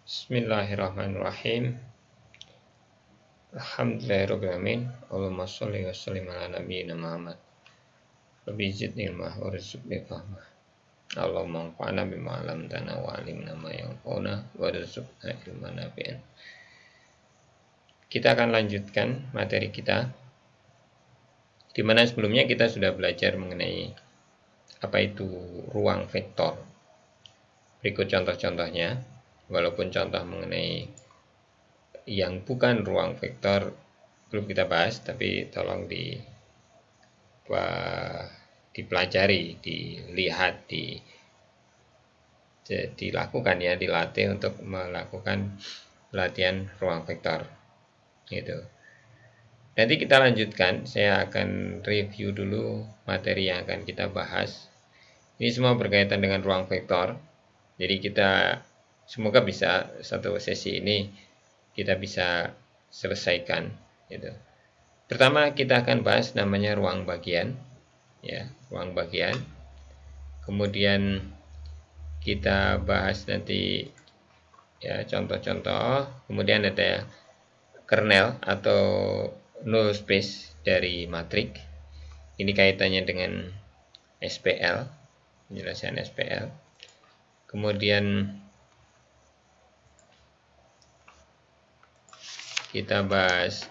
Bismillahirrahmanirrahim. Alhamdulillahirrahmanirrahim. Allahumma sholli wa sallim ala nabiyyina Muhammad. Rabbi zidni ilma warzuqni fahma. Allahumma anfa'na bima 'allamtana wa 'allimna ma yanfa'una warzuqna ilman nafi'an. Kita akan lanjutkan materi kita, di mana sebelumnya kita sudah belajar mengenai apa itu ruang vektor. Berikut contoh-contohnya. Walaupun contoh mengenai yang bukan ruang vektor belum kita bahas, tapi tolong dipelajari, dilihat, dilakukan ya, dilatih untuk melakukan pelatihan ruang vektor. Gitu. Nanti kita lanjutkan, saya akan review dulu materi yang akan kita bahas. Ini semua berkaitan dengan ruang vektor. Jadi kita semoga bisa satu sesi ini kita bisa selesaikan. Gitu. Pertama kita akan bahas namanya ruang bagian, ya, ruang bagian. Kemudian kita bahas nanti ya contoh-contoh. Kemudian ada kernel atau null space dari matrik. Ini kaitannya dengan SPL, penjelasan SPL. Kemudian kita bahas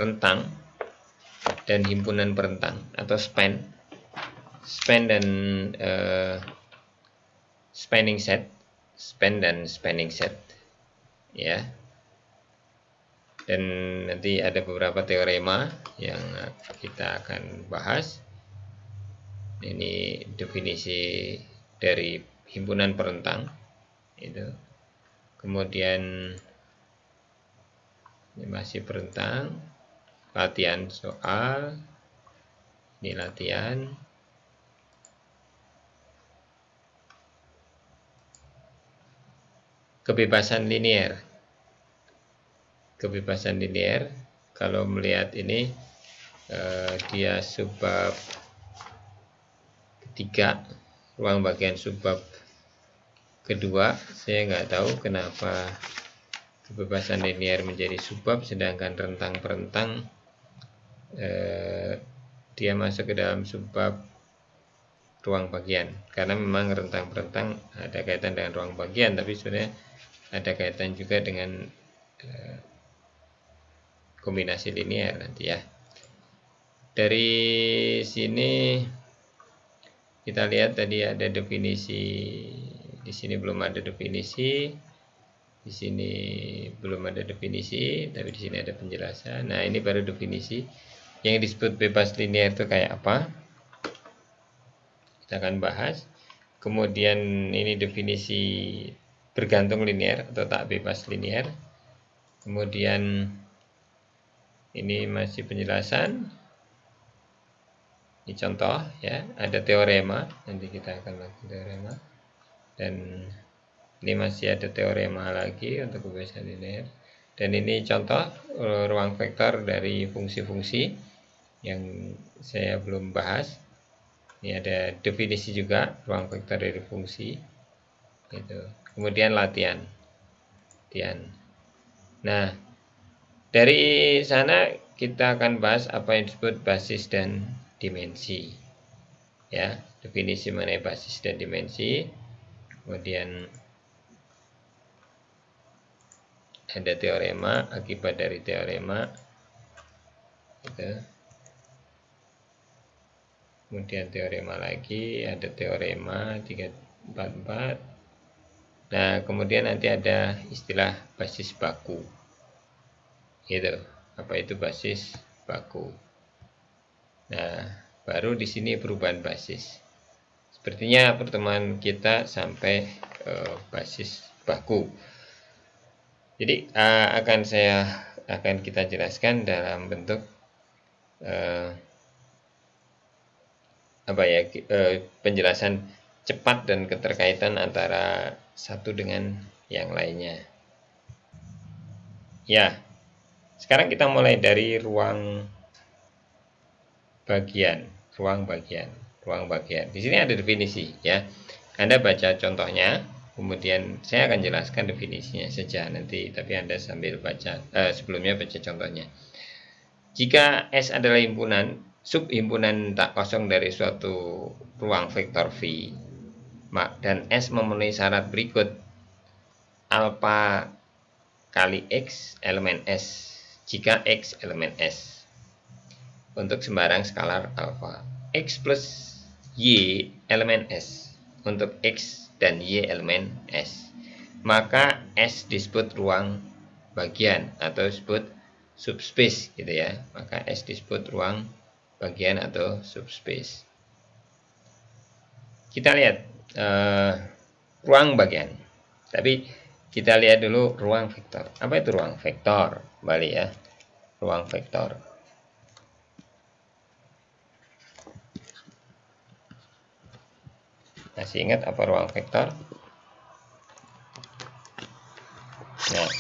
rentang dan himpunan perentang atau span dan spanning set, span dan spanning set, ya. Dan nanti ada beberapa teorema yang kita akan bahas. Ini definisi dari himpunan perentang itu. Kemudian ini masih perentang, latihan soal, ini latihan. Kebebasan linear. Kebebasan linear, kalau melihat ini dia subbab ketiga, ruang bagian subbab kedua. Saya nggak tahu kenapa kebebasan linear menjadi subbab, sedangkan rentang perentang dia masuk ke dalam subbab ruang bagian, karena memang rentang perentang ada kaitan dengan ruang bagian, tapi sebenarnya ada kaitan juga dengan kombinasi linear nanti ya. Dari sini kita lihat tadi ada definisi, di sini belum ada definisi, di sini belum ada definisi, tapi di sini ada penjelasan. Nah, ini baru definisi. Yang disebut bebas linear itu kayak apa? Kita akan bahas. Kemudian ini definisi bergantung linear atau tak bebas linear. Kemudian ini masih penjelasan. Ini contoh ya, ada teorema, nanti kita akan lakukan teorema. Dan ini masih ada teorema lagi untuk kebebasan linear. Dan ini contoh ruang vektor dari fungsi-fungsi yang saya belum bahas. Ini ada definisi juga ruang vektor dari fungsi. Gitu. Kemudian latihan. Nah, dari sana kita akan bahas apa yang disebut basis dan dimensi. Ya, definisi mengenai basis dan dimensi. Kemudian ada teorema, akibat dari teorema. Gitu. Kemudian teorema lagi, ada teorema 344. Nah, kemudian nanti ada istilah basis baku. Gitu. Apa itu basis baku? Nah, baru di sini perubahan basis. Sepertinya pertemuan kita sampai basis baku. Jadi akan kita jelaskan dalam bentuk penjelasan cepat dan keterkaitan antara satu dengan yang lainnya. Ya, sekarang kita mulai dari ruang bagian. Di sini ada definisi ya. Anda baca contohnya. Kemudian saya akan jelaskan definisinya saja nanti, tapi Anda sambil baca, sebelumnya baca contohnya. Jika S adalah himpunan, subhimpunan tak kosong dari suatu ruang vektor V, dan S memenuhi syarat berikut: alpha kali X elemen S, jika X elemen S, untuk sembarang skalar alpha. X plus Y elemen S, untuk X dan Y elemen S, maka S disebut ruang bagian atau disebut subspace gitu ya. Maka S disebut ruang bagian atau subspace. Kita lihat ruang bagian. Tapi kita lihat dulu ruang vektor. Apa itu ruang vektor? Kembali ya. Ruang vektor. Masih ingat apa ruang vektor? Nah,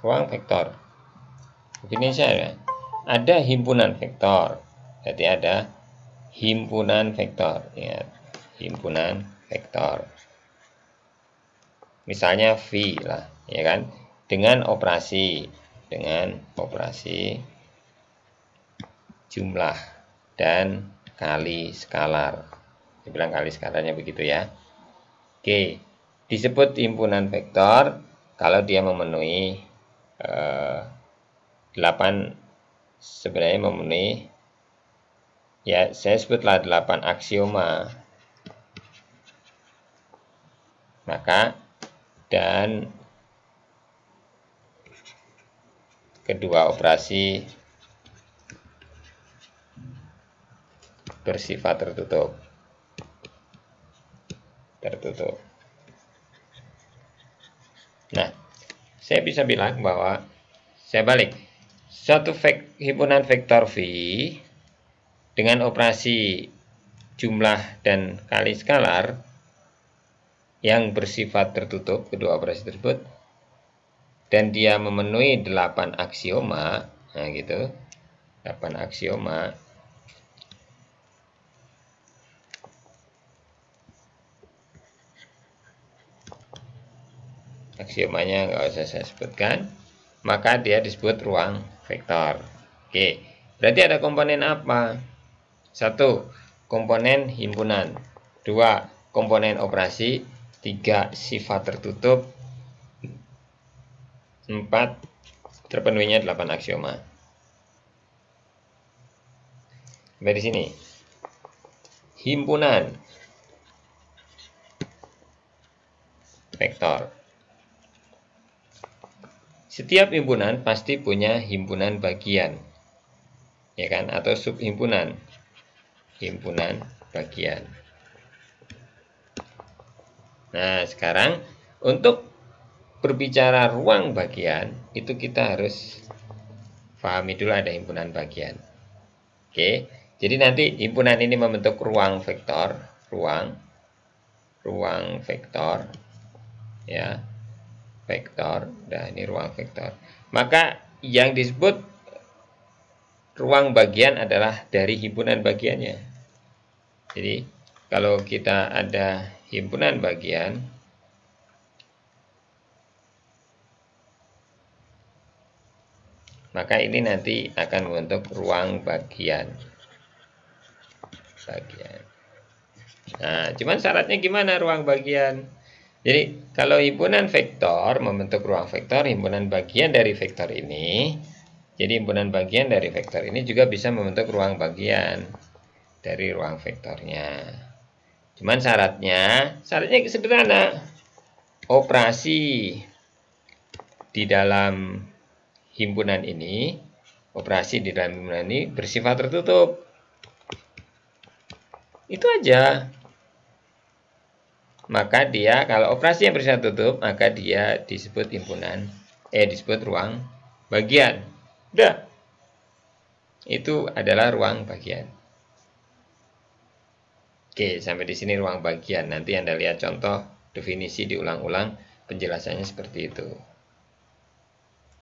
ruang vektor. Definisinya ada himpunan vektor. Berarti ada himpunan vektor. Ingat, himpunan vektor. Misalnya V lah, ya kan? Dengan operasi jumlah dan kali skalar. Dibilang kali skalarnya begitu ya. Oke, disebut himpunan vektor kalau dia memenuhi 8, sebenarnya memenuhi, ya saya sebutlah 8 aksioma. Maka dan kedua operasi bersifat tertutup. Nah, saya bisa bilang bahwa saya balik. Suatu himpunan vektor V dengan operasi jumlah dan kali skalar yang bersifat tertutup, kedua operasi tersebut, dan dia memenuhi 8 aksioma, nah gitu, 8 aksioma. Aksiomanya nggak usah saya sebutkan, maka dia disebut ruang vektor. Oke, berarti ada komponen apa? 1, komponen himpunan. 2, komponen operasi. 3, sifat tertutup. 4, terpenuhinya 8 aksioma. Sampai di sini. Himpunan vektor. Setiap himpunan pasti punya himpunan bagian, ya kan, atau subhimpunan, himpunan bagian. Nah, sekarang untuk berbicara ruang bagian, itu kita harus pahami dulu ada himpunan bagian. Oke, jadi nanti himpunan ini membentuk ruang vektor, ruang vektor, ya. Vektor, nah ini ruang vektor. Maka yang disebut ruang bagian adalah dari himpunan bagiannya. Jadi kalau kita ada himpunan bagian, maka ini nanti akan membentuk ruang bagian. Nah, cuman syaratnya gimana ruang bagian? Jadi, kalau himpunan vektor membentuk ruang vektor, himpunan bagian dari vektor ini, jadi himpunan bagian dari vektor ini juga bisa membentuk ruang bagian dari ruang vektornya. Cuman syaratnya sederhana. Operasi di dalam himpunan ini, bersifat tertutup. Itu aja. Maka dia, kalau operasi yang bersifat tutup, maka dia disebut disebut ruang bagian. Udah. Itu adalah ruang bagian. Oke, sampai di sini ruang bagian. Nanti Anda lihat contoh definisi diulang-ulang, penjelasannya seperti itu.